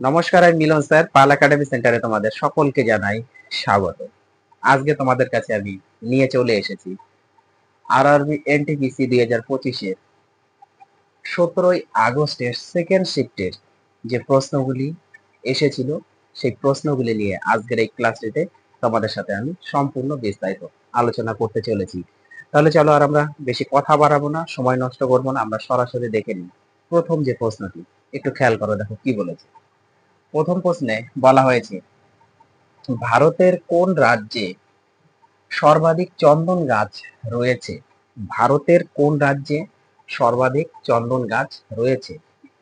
নমস্কার, আমি মিলন স্যার। পাল একাডেমি সেন্টারে তোমাদের সকলকে জানাই স্বাগত। আজকে তোমাদের কাছে আমি নিয়ে চলে এসেছি আরআরবি এনটিপিসি 2025-এর 17ই আগস্টের সেকেন্ড শিফটের যে প্রশ্নগুলি এসেছিল সেই প্রশ্নগুলি নিয়ে আজকের এই ক্লাসটিতে তোমাদের সাথে আমি সম্পূর্ণ বিস্তারিত আলোচনা করতে চলেছি। তাহলে চলো, আর আমরা বেশি কথা বাড়াবো না, সময় নষ্ট করবো না, আমরা সরাসরি দেখে নিই প্রথম যে প্রশ্নটি। একটু খেয়াল করো, দেখো কি বলেছে। প্রথম প্রশ্নে বলা হয়েছে, ভারতের কোন রাজ্যে সর্বাধিক চন্দন গাছ রয়েছে? ভারতের কোন রাজ্যে সর্বাধিক চন্দন গাছ রয়েছে?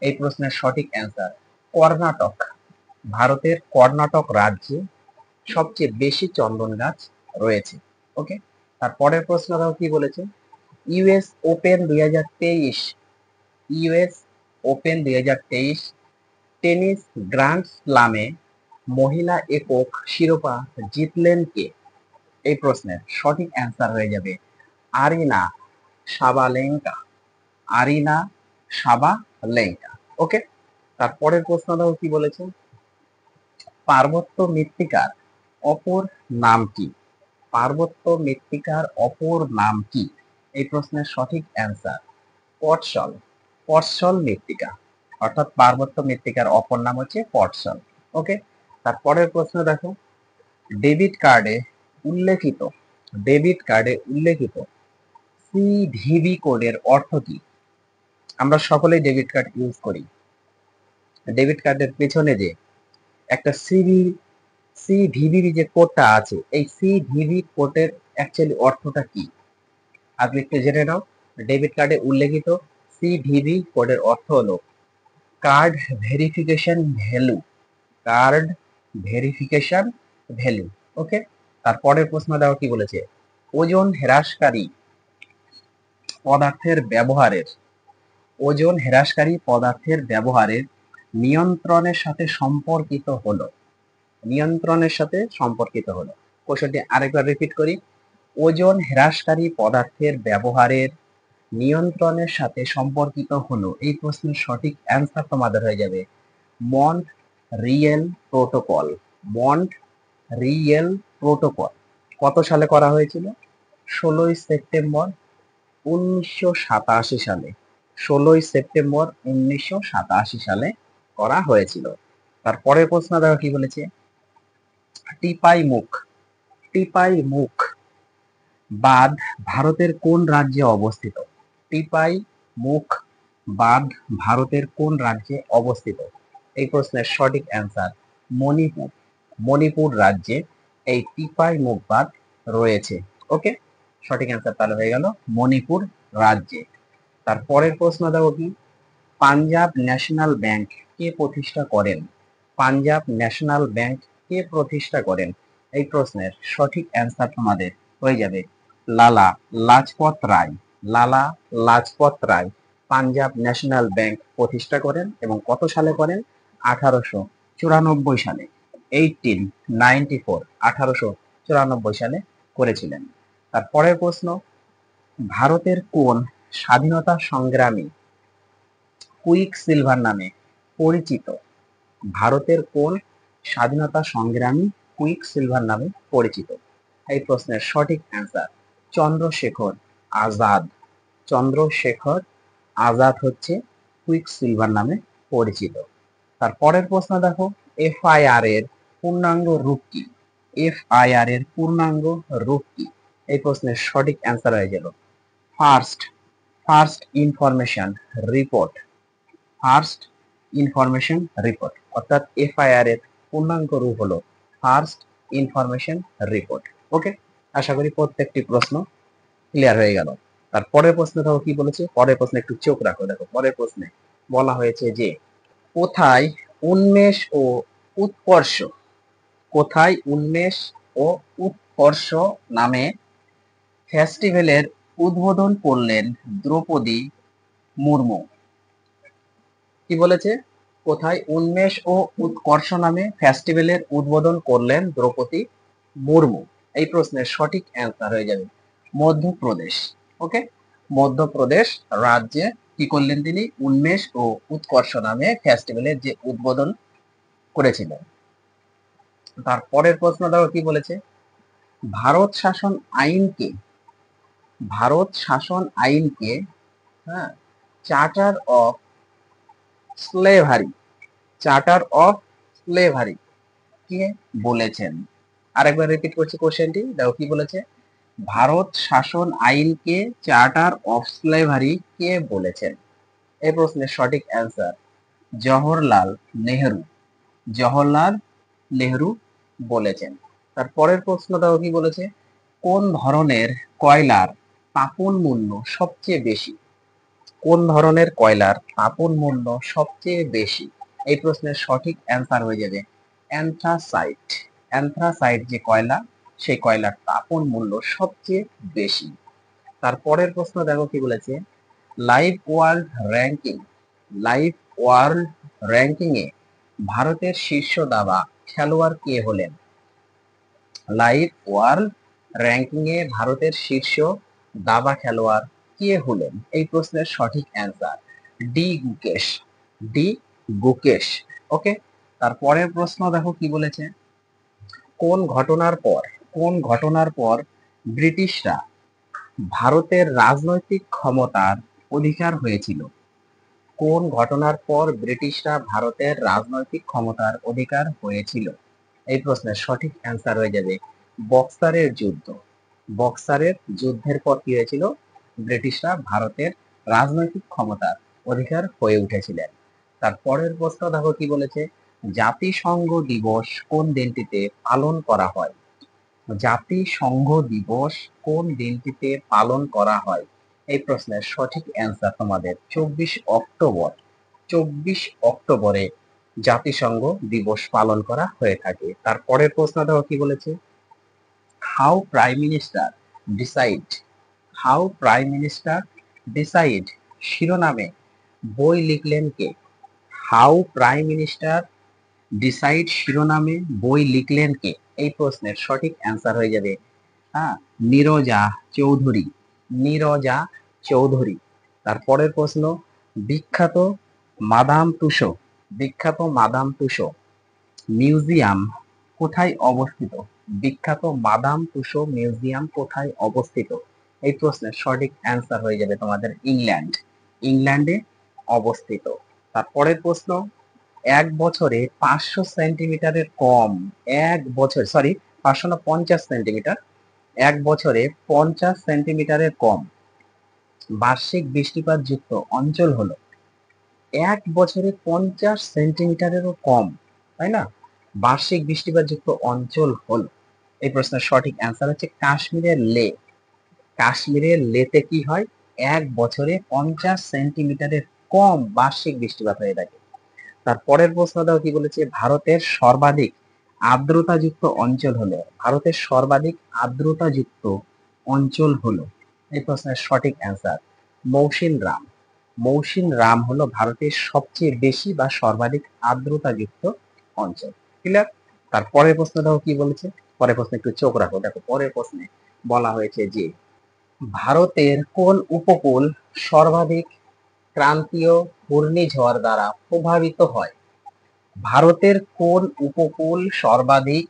এই প্রশ্নের সঠিক অ্যান্সার কর্ণাটক। ভারতের কর্ণাটক রাজ্যে সবচেয়ে বেশি চন্দন গাছ রয়েছে। ওকে, তারপরের প্রশ্নটাও কি বলেছে, US open 2023, US open 2023 tennis grand স্লামে মহিলা একক শিরোপা জিতলেন কে? এই প্রশ্নের সঠিক অ্যান্সার হয়ে যাবে আরিনা সাবালেঙ্কা। আরিনা সাবালেঙ্কা। ওকে, তারপরের প্রশ্নটাও কি বলেছে, পার্বত্য মৃত্তিকার অপর নাম কি? পার্বত্য মৃত্তিকার অপর নাম কি? এই প্রশ্নের সঠিক অ্যান্সার পটসল। পটসল মৃত্তিকা, অর্থাৎ পার্বত্য মৃত্তিকার অপর নাম হচ্ছে পটসল। ওকে, তারপরের প্রশ্ন দেখো, ডেবিট কার্ডে উল্লেখিত ডেবিট কার্ডে উল্লেখিত সিভিভি কোডের অর্থ কি? আমরা সকলেই ডেবিট কার্ড ইউজ করি। ডেবিট কার্ডের পেছনে যে একটা সিভিভি যে কোডটা আছে, এই সিভিভি কোডের অ্যাকচুয়ালি অর্থটা কি? আপনি একটু জেনে নাও। ডেবিট কার্ডে উল্লেখিত সিভিভি কোডের অর্থ হলো card verification value. Card verification value. Okay, তারপরের প্রশ্ন দেখো কি বলেছে, ওজন হ্রাসকারী পদার্থের ব্যবহারের ওজন হ্রাসকারী পদার্থের ব্যবহারের নিয়ন্ত্রণের সাথে সম্পর্কিত হলো। নিয়ন্ত্রণের সাথে সম্পর্কিত হলো। কোশ্চেনটি আরেকবার রিপিট করি, ওজন হ্রাসকারী পদার্থের ব্যবহারের নিয়ন্ত্রণের সাথে সম্পর্কিত হলো। এই প্রশ্নের সঠিক অ্যান্সার তোমাদের হয়ে যাবে Mont real protocol. Mont real protocol কত সালে করা হয়েছিল? 16ই সেপ্টেম্বর 1987 সালে। 16ই সেপ্টেম্বর 1987 সালে করা হয়েছিল। তারপরের প্রশ্ন দেখো কি বলেছে, টিপাই মুখ টিপাই মুখ বাঁধ ভারতের কোন রাজ্যে অবস্থিত? টিপাই মুখ বাঁধ ভারতের কোন রাজ্যে অবস্থিত? এই প্রশ্নের সঠিক অ্যান্সার মণিপুর। মণিপুর রাজ্যে এই টিপাই মুখ বাঁধ রয়েছে। ওকে, সঠিক অ্যান্সার তাহলে হয়ে গেল মণিপুর রাজ্যে। তারপরের প্রশ্ন দেখো কি, পাঞ্জাব ন্যাশনাল ব্যাংক কে প্রতিষ্ঠা করেন? পাঞ্জাব ন্যাশনাল ব্যাংক কে প্রতিষ্ঠা করেন? এই প্রশ্নের সঠিক অ্যান্সার তোমাদের হয়ে যাবে লালা লাজপত রায়। লালা লাজপত রায় পাঞ্জাব ন্যাশনাল ব্যাংক প্রতিষ্ঠা করেন এবং কত সালে করেন? 1894 সালে। 1894, 1894 সালে করেছিলেন। তারপরের প্রশ্ন, ভারতের কোন স্বাধীনতা সংগ্রামী কুইক সিলভার নামে পরিচিত? ভারতের কোন স্বাধীনতা সংগ্রামী কুইক সিলভার নামে পরিচিত? এই প্রশ্নের সঠিক অ্যান্সার চন্দ্রশেখর আজাদ। চন্দ্রশেখর আজাদ হচ্ছে কুইক সিলভার নামে পরিচিত। তারপরের প্রশ্ন দেখো, এফআইআর এর পূর্ণাঙ্গ রূপ কি? এফআইআর এর পূর্ণাঙ্গ রূপ কি? এই প্রশ্নের সঠিক অ্যান্সার হয়ে গেল first first information report. First information report, অর্থাৎ এফআইআর এর পূর্ণাঙ্গ রূপ হলো ফার্স্ট ইনফরমেশন রিপোর্ট। ওকে, আশা করি প্রত্যেকটি প্রশ্ন ক্লিয়ার হয়ে গেল। তার পরের প্রশ্নটাও কি বলেছে, পরের প্রশ্নে একটু চোখ রাখো। দেখো, পরের প্রশ্নে বলা হয়েছে যে কোথায় উন্মেষ ও উৎকর্ষ কোথায় উন্মেষ ও উৎকর্ষ নামে ফেস্টিভ্যালের উদ্বোধন করলেন দ্রৌপদী মুর্মু? কি বলেছে, কোথায় উন্মেষ ও উৎকর্ষ নামে ফেস্টিভ্যালের উদ্বোধন করলেন দ্রৌপদী মুর্মু? এই প্রশ্নের সঠিক অ্যান্সার হয়ে যাবে মধ্যপ্রদেশ। ওকে, মধ্যপ্রদেশ রাজ্যে কি করলেন তিনি? উন্মেষ ও উৎকর্ষ নামে ফেস্টিভ্যালের যে উদ্বোধন করেছিলেন। তারপরের প্রশ্ন দেখো কি বলেছে, ভারত শাসন আইনকে ভারত শাসন আইনকে হ্যাঁ charter of slavery charter of slavery কে বলেছেন? আরেকবার রিপিট করছি কোশ্চেনটি, দেখো কি বলেছে, ভারত শাসন আইনকে চার্টার অফ স্লেভারি কে বলেছেন? এই প্রশ্নের সঠিক অ্যান্সার জওহরলাল নেহেরু। জওহরলাল নেহেরু বলেছেন। তারপরের প্রশ্ন দেখো কি বলেছে, কোন ধরনের কয়লার তাপন মূল্য সবচেয়ে বেশি? কোন ধরনের কয়লার তাপন মূল্য সবচেয়ে বেশি? এই প্রশ্নের সঠিক অ্যান্সার হয়ে যাবে অ্যান্থ্রাসাইট। অ্যান্থ্রাসাইট যে কয়লা, সেই কয়লার তাপন মূল্য সবচেয়ে বেশি। তারপরের প্রশ্ন দেখো কি বলেছে, live world ranking live world ranking এ ভারতের শীর্ষ দাবা খেলোয়াড় কে হলেন? লাইভ ওয়ার্ল্ড র্যাঙ্কিং এ ভারতের শীর্ষ দাবা খেলোয়াড় কে হলেন? এই প্রশ্নের সঠিক answer D Gukesh. D Gukesh. Okay. তারপরের প্রশ্ন দেখো কি বলেছে, কোন ঘটনার পর ব্রিটিশরা ভারতের রাজনৈতিক ক্ষমতার অধিকার হয়েছিল? কোন ঘটনার পর ব্রিটিশরা ভারতের রাজনৈতিক ক্ষমতার অধিকার হয়েছিল? এই প্রশ্নের সঠিক অ্যান্সার হয়ে যাবে বক্সারের যুদ্ধ। বক্সারের যুদ্ধের পর কি হয়েছিল? ব্রিটিশরা ভারতের রাজনৈতিক ক্ষমতার অধিকার হয়ে উঠেছিলেন। তারপরের প্রশ্ন দেখো কি বলেছে, জাতিসংঘ দিবস কোন দিনটিতে পালন করা হয়? জাতিসংঘ দিবস কোন দিনটিতে পালন করা হয়? এই প্রশ্নের সঠিক অ্যান্সার তোমাদের 24 অক্টোবর। 24 অক্টোবরে জাতিসংঘ দিবস পালন করা হয়ে থাকে। তারপরের প্রশ্ন দেখো কি বলেছে, how prime minister decide how prime minister decide শিরোনামে বই লিখলেন কে? হাউ প্রাইম মিনিস্টার ডিসাইড শিরোনামে বই লিখলেন কে? এই প্রশ্নের সঠিক অ্যান্সার হয়ে যাবে নীরজা চৌধুরী। নীরজা চৌধুরী। তারপরের প্রশ্ন, বিখ্যাত মাদাম তুসো মিউজিয়াম কোথায় অবস্থিত? বিখ্যাত মাদাম তুসো মিউজিয়াম কোথায় অবস্থিত? এই প্রশ্নের সঠিক অ্যান্সার হয়ে যাবে তোমাদের ইংল্যান্ডে অবস্থিত। তারপরের প্রশ্ন, এক বছরে 500 সেন্টিমিটারের কম 50 সেন্টিমিটার, এক বছরে 50 সেন্টিমিটারের কম বার্ষিক বৃষ্টিপাত যুক্ত অঞ্চল হলো? এক বছরে 50 সেন্টিমিটারেরও কম, তাই না, বার্ষিক বৃষ্টিপাত যুক্ত অঞ্চল হলো? এই প্রশ্নের সঠিক অ্যান্সার হচ্ছে কাশ্মীরের লে। কাশ্মীরের লেতে কি হয়? এক বছরে 50 সেন্টিমিটারের কম বার্ষিক বৃষ্টিপাত হয়ে থাকে। তারপরের প্রশ্ন দাও কি বলেছে, ভারতের সর্বাধিক আর্দ্রতাযুক্ত অঞ্চল হলো? ভারতের সর্বাধিক আর্দ্রতাযুক্ত অঞ্চল হলো? এই প্রশ্নের সঠিক অ্যান্সার মৌসিনরাম। মৌসিনরাম হলো ভারতের সবচেয়ে বেশি বা সর্বাধিক আর্দ্রতাযুক্ত অঞ্চল। ক্লিয়ার? তারপরের প্রশ্ন দাও কি বলেছে, পরের প্রশ্নে একটু চোখ রাখো। দেখো পরের প্রশ্নে বলা হয়েছে যে ভারতের কোন উপকূল সর্বাধিক ক্রান্তীয় ঘূর্ণিঝড় দ্বারা প্রভাবিত হয়? ভারতের কোন উপকূল সর্বাধিক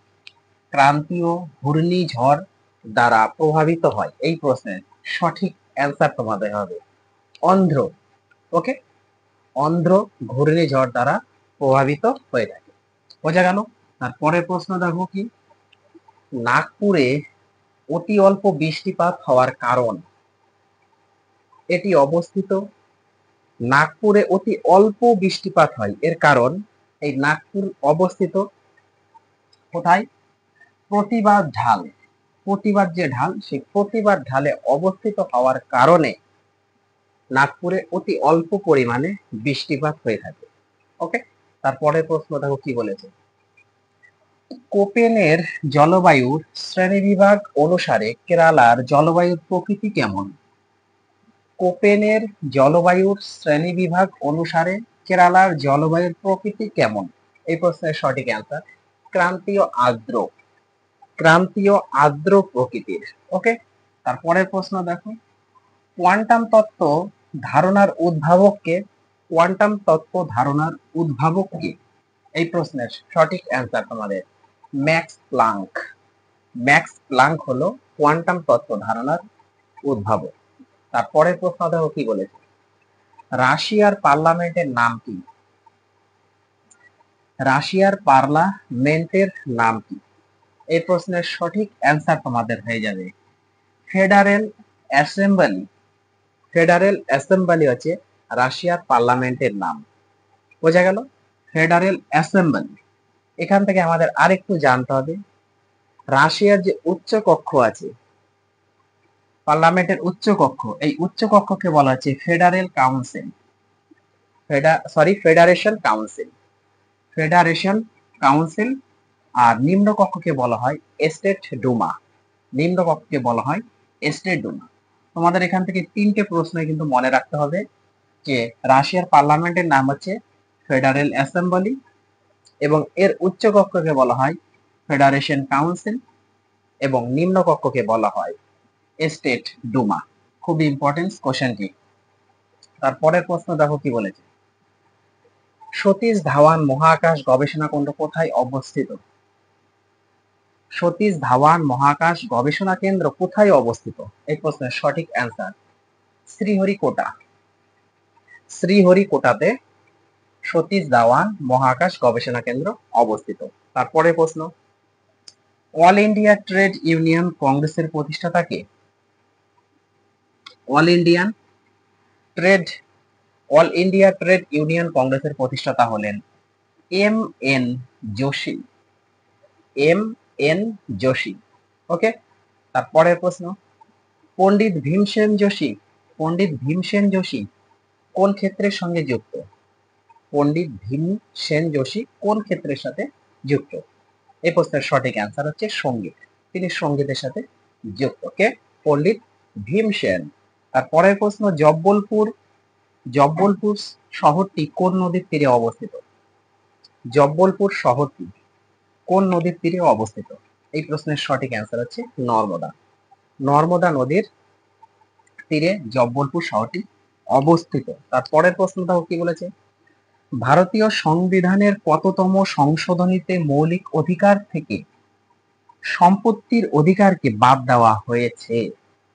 ক্রান্তীয় ঘূর্ণিঝড় দ্বারা প্রভাবিত হয়? এই প্রশ্নের সঠিক অ্যান্সার তোমাদের হবে অন্ধ্র। ওকে, অন্ধ্র ঘূর্ণিঝড় দ্বারা প্রভাবিত হয়ে থাকে। বোঝা গেল? তারপরের প্রশ্ন দেখো কি, নাগপুরে অতি অল্প বৃষ্টিপাত হওয়ার কারণ? এটি অবস্থিত নাগপুরে অতি অল্প বৃষ্টিপাত হয়, এর কারণ এই নাগপুর অবস্থিত কোথায়? প্রতিবাদ ঢাল। প্রতিবাদ যে ঢাল, সেই প্রতিবাদ ঢালে অবস্থিত হওয়ার কারণে নাগপুরে অতি অল্প পরিমাণে বৃষ্টিপাত হয়ে থাকে। ওকে। তারপরের প্রশ্ন দেখো কি বলেছে, কোপেনের জলবায়ুর শ্রেণীবিভাগ অনুসারে কেরালার জলবায়ুর প্রকৃতি কেমন? কোপেনের জলবায়ুর শ্রেণীবিভাগ অনুসারে কেরালার জলবায়ুর প্রকৃতি কেমন? এই প্রশ্নের সঠিক অ্যান্সার ক্রান্তীয় আর্দ্র। ক্রান্তীয় আর্দ্র প্রকৃতির। ওকে। তারপরের প্রশ্ন দেখো, কোয়ান্টাম তত্ত্ব ধারণার উদ্ভাবককে? কোয়ান্টাম তত্ত্ব ধারণার উদ্ভাবককে? এই প্রশ্নের সঠিক অ্যান্সার তোমাদের ম্যাক্স প্লাঙ্ক। ম্যাক্স প্লাঙ্ক হলো কোয়ান্টাম তত্ত্ব ধারণার উদ্ভাবক। তারপরের প্রশ্ন দেখো কি বলেছে, রাশিয়ার পার্লামেন্টের নাম কি? রাশিয়ার পার্লামেন্টের নাম কি? এই প্রশ্নের সঠিক অ্যান্সার তোমাদের হয়ে যাবে ফেডারেল অ্যাসেম্বলি। ফেডারেল অ্যাসেম্বলি হচ্ছে রাশিয়ার পার্লামেন্টের নাম। বোঝা গেল? Federal assembly. এখান থেকে আমাদের আরেকটু জানতে হবে, রাশিয়ার যে উচ্চ কক্ষ আছে, পার্লামেন্টের উচ্চ কক্ষ, এই উচ্চ কক্ষকে বলা হচ্ছে federal council. Federation council. Federation council. আর নিম্ন কক্ষকে বলা হয় স্টেট ডুমা। নিম্ন কক্ষকে বলা হয় স্টেট ডুমা। তোমাদের এখান থেকে তিনটে প্রশ্ন কিন্তু মনে রাখতে হবে যে রাশিয়ার পার্লামেন্টের নাম হচ্ছে ফেডারেল অ্যাসেম্বলি এবং এর উচ্চ কক্ষকে বলা হয় ফেডারেশন কাউন্সিল এবং নিম্ন কক্ষকে বলা হয় স্টেট ডুমা। খুব ইম্পর্টেন্ট কোশ্চেনটি। তারপরের প্রশ্ন দেখো কি বলেছে, সতীশ ধাওয়ান মহাকাশ গবেষণা কেন্দ্র কোথায় অবস্থিত? সতীশ ধাওয়ান মহাকাশ গবেষণা কেন্দ্র কোথায় অবস্থিত? এই প্রশ্নের সঠিক অ্যান্সার শ্রীহরিকোটা। শ্রীহরিকোটাতে সতীশ ধাওয়ান মহাকাশ গবেষণা কেন্দ্র অবস্থিত। তারপরে প্রশ্ন, অল ইন্ডিয়া ট্রেড ইউনিয়ন কংগ্রেসের প্রতিষ্ঠাতা কে? অল ইন্ডিয়া ট্রেড ইউনিয়ন কংগ্রেসের প্রতিষ্ঠাতা হলেন M N Joshi. M N Joshi. Okay. তারপরের প্রশ্ন, পণ্ডিত ভীমসেন যোশী কোন ক্ষেত্রের সঙ্গে যুক্ত? পণ্ডিত ভীমসেন যোশী কোন ক্ষেত্রের সাথে যুক্ত? এই প্রশ্নের সঠিক অ্যান্সার হচ্ছে সঙ্গীত। তিনি সঙ্গীতের সাথে যুক্ত। কে? পণ্ডিত ভীমসেন। তারপরের প্রশ্ন, জব্বলপুর শহরটি কোন নদীর তীরে অবস্থিত? জব্বলপুর শহরটি কোন নদীর তীরে অবস্থিত? এই প্রশ্নের সঠিক অ্যান্সার হচ্ছে নর্মদা। নর্মদা নদীর তীরে জব্বলপুর শহরটি অবস্থিত। তারপরের প্রশ্নটাও কি বলেছে, ভারতীয় সংবিধানের কততম সংশোধনীতে মৌলিক অধিকার থেকে সম্পত্তির অধিকারকে বাদ দেওয়া হয়েছে?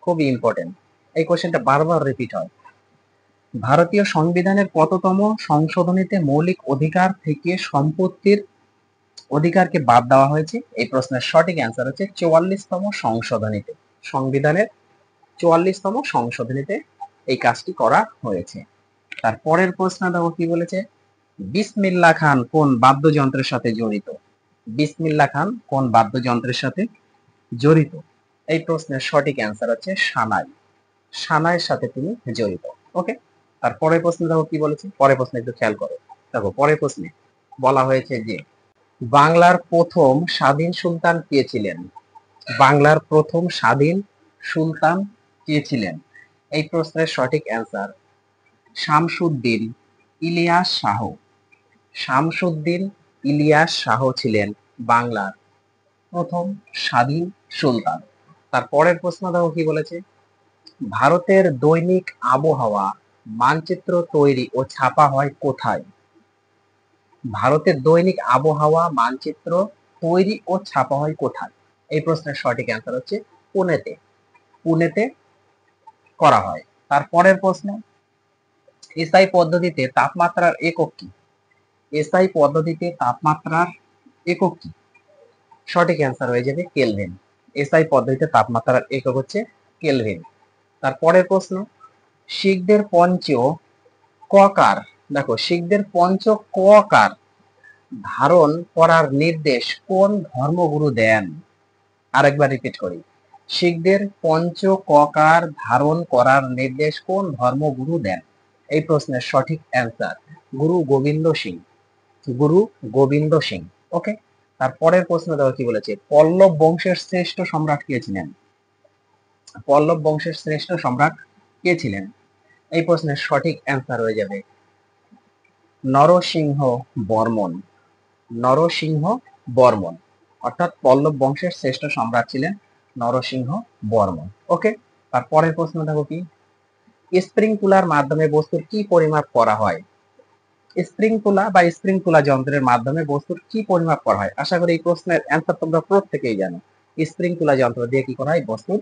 খুবই ইম্পর্টেন্ট, এই কোশ্চেনটা বারবার রিপিট হয়। ভারতীয় সংবিধানের কততম সংশোধনীতে মৌলিক অধিকার থেকে সম্পত্তির অধিকারকে বাদ দেওয়া হয়েছে? এই প্রশ্নের সঠিক অ্যান্সার হচ্ছে 44তম সংশোধনীতে। সংবিধানের 44তম সংশোধনীতে এই কাজটি করা হয়েছে। তারপরের প্রশ্ন দেখো কি বলেছে, বিসমিল্লাহ খান কোন বাদ্যযন্ত্রের সাথে জড়িত? বিসমিল্লাহ খান কোন বাদ্যযন্ত্রের সাথে জড়িত? এই প্রশ্নের সঠিক অ্যান্সার হচ্ছে সানাই। সানাইয়ের সাথে তিনি জড়িত। ওকে। তারপরের প্রশ্ন দেখো কি বলেছে, পরের প্রশ্ন একটু খেয়াল করো। দেখো পরের প্রশ্নে বলা হয়েছে যে বাংলার প্রথম স্বাধীন সুলতান কে ছিলেন? বাংলার প্রথম স্বাধীন সুলতান কে ছিলেন? এই প্রশ্নের সঠিক অ্যান্সার শামসুদ্দিন ইলিয়াস শাহ। শামসুদ্দিন ইলিয়াস শাহ ছিলেন বাংলার প্রথম স্বাধীন সুলতান। তারপরের প্রশ্ন দেখো কি বলেছে, ভারতের দৈনিক আবহাওয়া মানচিত্র তৈরি ও ছাপা হয় কোথায়? ভারতের দৈনিক আবহাওয়া মানচিত্র তৈরি ও ছাপা হয় কোথায়? এই প্রশ্নের সঠিক অ্যান্সার হচ্ছে পুনেতে। পুনেতে করা হয়। তারপরের প্রশ্ন, এসআই পদ্ধতিতে তাপমাত্রার একক কি? এসআই পদ্ধতিতে তাপমাত্রার একক কি? সঠিক অ্যান্সার হয়ে যাবে কেলভিন। এসআই পদ্ধতিতে তাপমাত্রার একক হচ্ছে কেলভিন। তারপরের প্রশ্ন, শিখদের পঞ্চ ককার, দেখো শিখদের পঞ্চ ককার ধারণ করার নির্দেশ কোন ধর্মগুরু দেন? আরেকবার রিপিট করি, শিখদের পঞ্চ ককার ধারণ করার নির্দেশ কোন ধর্মগুরু দেন? এই প্রশ্নের সঠিক অ্যান্সার গুরু গোবিন্দ সিং। গুরু গোবিন্দ সিং। ওকে। তারপরের প্রশ্ন দেখো কি বলেছে, পল্লব বংশের শ্রেষ্ঠ সম্রাট কে ছিলেন? পল্লব বংশের শ্রেষ্ঠ সম্রাট কে ছিলেন? এই প্রশ্নের সঠিক অ্যান্সার হয়ে যাবে নরসিংহ বর্মন। নরসিংহ বর্মন। অর্থাৎ পল্লব বংশের শ্রেষ্ঠ সম্রাট ছিলেন নরসিংহ বর্মন। ওকে। তারপরের প্রশ্ন দেখো কি, স্প্রিং কুলার মাধ্যমে বস্তুর কি পরিমাপ করা হয়? স্প্রিং তুলা যন্ত্রের মাধ্যমে বস্তুর কি পরিমাপ করা হয়? আশা করি এই প্রশ্নের অ্যান্সার তোমরা প্রত্যেকেই জানো। স্প্রিং তুলা যন্ত্র দিয়ে কি করা হয়? বস্তুর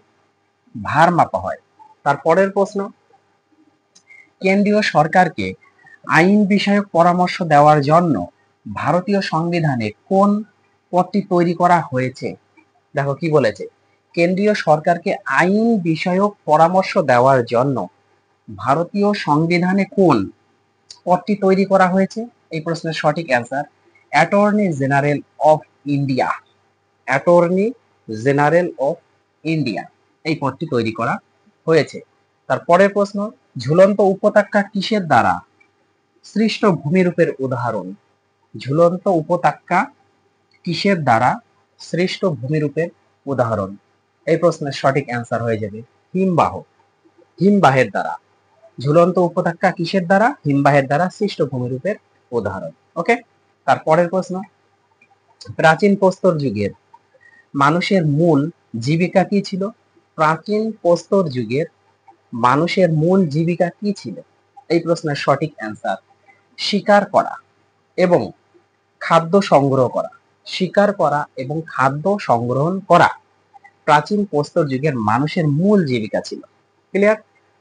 ভার মাপা হয়। তারপরের প্রশ্ন, কেন্দ্রীয় সরকারকে আইন বিষয়ক পরামর্শ দেওয়ার জন্য ভারতীয় সংবিধানে কোন পদটি তৈরি করা হয়েছে? দেখো কি বলেছে, কেন্দ্রীয় সরকারকে আইন বিষয়ক পরামর্শ দেওয়ার জন্য ভারতীয় সংবিধানে কোন পদটি তৈরি করা হয়েছে? এই প্রশ্নের সঠিক answer attorney general of India. Attorney general of India এই পদটি তৈরি করা হয়েছে। তারপরের প্রশ্ন, ঝুলন্ত উপত্যকা কিসের দ্বারা সৃষ্ট ভূমিরূপের উদাহরণ? ঝুলন্ত উপত্যকা কিসের দ্বারা সৃষ্ট ভূমিরূপের উদাহরণ? এই প্রশ্নের সঠিক অ্যান্সার হয়ে যাবে হিমবাহ। হিমবাহের দ্বারা। ঝুলন্ত উপত্যকা কিসের দ্বারা? হিমবাহের দ্বারা সৃষ্ট ভূমিরূপের উদাহরণ। ওকে, তারপরের প্রশ্ন, প্রাচীন প্রস্তর যুগের মানুষের মূল জীবিকা কি ছিল? প্রাচীন প্রস্তর যুগের মানুষের মূল জীবিকা কি ছিল? এই প্রশ্নের সঠিক অ্যান্সার শিকার করা এবং খাদ্য সংগ্রহ করা। শিকার করা এবং খাদ্য সংগ্রহণ করা প্রাচীন প্রস্তর যুগের মানুষের মূল জীবিকা ছিল। ক্লিয়ার?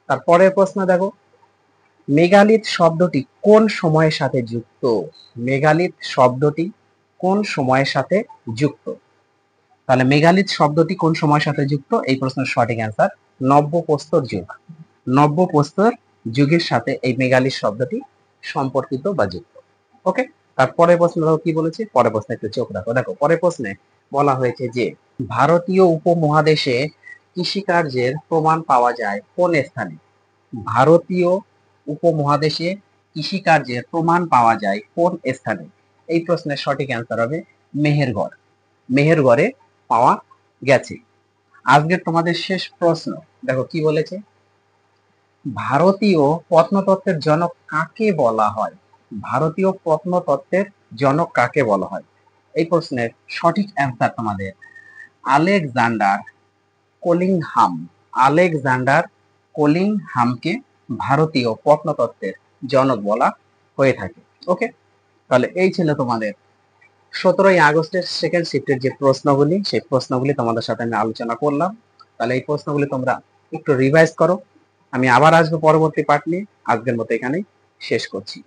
তারপরের প্রশ্ন দেখো, মেগালিথ শব্দটি কোন সময়ের সাথে যুক্ত? মেগালিথ শব্দটি কোন সময়ের সাথে যুক্ত? তাহলে মেগালিথ শব্দটি কোন সময়ের সাথে যুক্ত? এই প্রশ্নের সঠিক অ্যান্সার নব্যপ্রস্তর যুগ। নব্যপ্রস্তর যুগের সাথে এই মেগালিথ শব্দটি সম্পর্কিত বা যুক্ত। ওকে, তারপরের প্রশ্ন দেখো কি বলেছে, পরের প্রশ্নে একটু চোখ রাখো। দেখো পরের প্রশ্নে বলা হয়েছে যে ভারতীয় উপমহাদেশে কৃষিকার্যের প্রমাণ পাওয়া যায় কোন স্থানে? ভারতীয় উপমহাদেশে কৃষিকার্যের প্রমাণ পাওয়া যায় কোন স্থানে? এই প্রশ্নের সঠিক অ্যান্সার হবে মেহেরগড়। মেহেরগড়ে পাওয়া গেছে। আজকের তোমাদের শেষ প্রশ্ন দেখো কি বলেছে, ভারতীয় প্রত্নতত্ত্বের জনক কাকে বলা হয়? ভারতীয় প্রত্নতত্ত্বের জনক কাকে বলা হয়? এই প্রশ্নের সঠিক অ্যান্সার তোমাদের আলেকজান্ডার কলিংহাম। আলেকজান্ডার কলিংহামকে ভারতীয় প্রত্নতত্ত্বের জনক বলা হয়ে থাকে। ওকে, তাহলে এই ছিল তোমাদের 17ই আগস্টের সেকেন্ড শিফটের যে প্রশ্নগুলি, সেই প্রশ্নগুলি তোমাদের সাথে আমি আলোচনা করলাম। তাহলে এই প্রশ্নগুলি তোমরা একটু রিভাইজ করো। আমি আবার আসবো পরবর্তী পার্ট নিয়ে। আজকের মতো এখানেই শেষ করছি।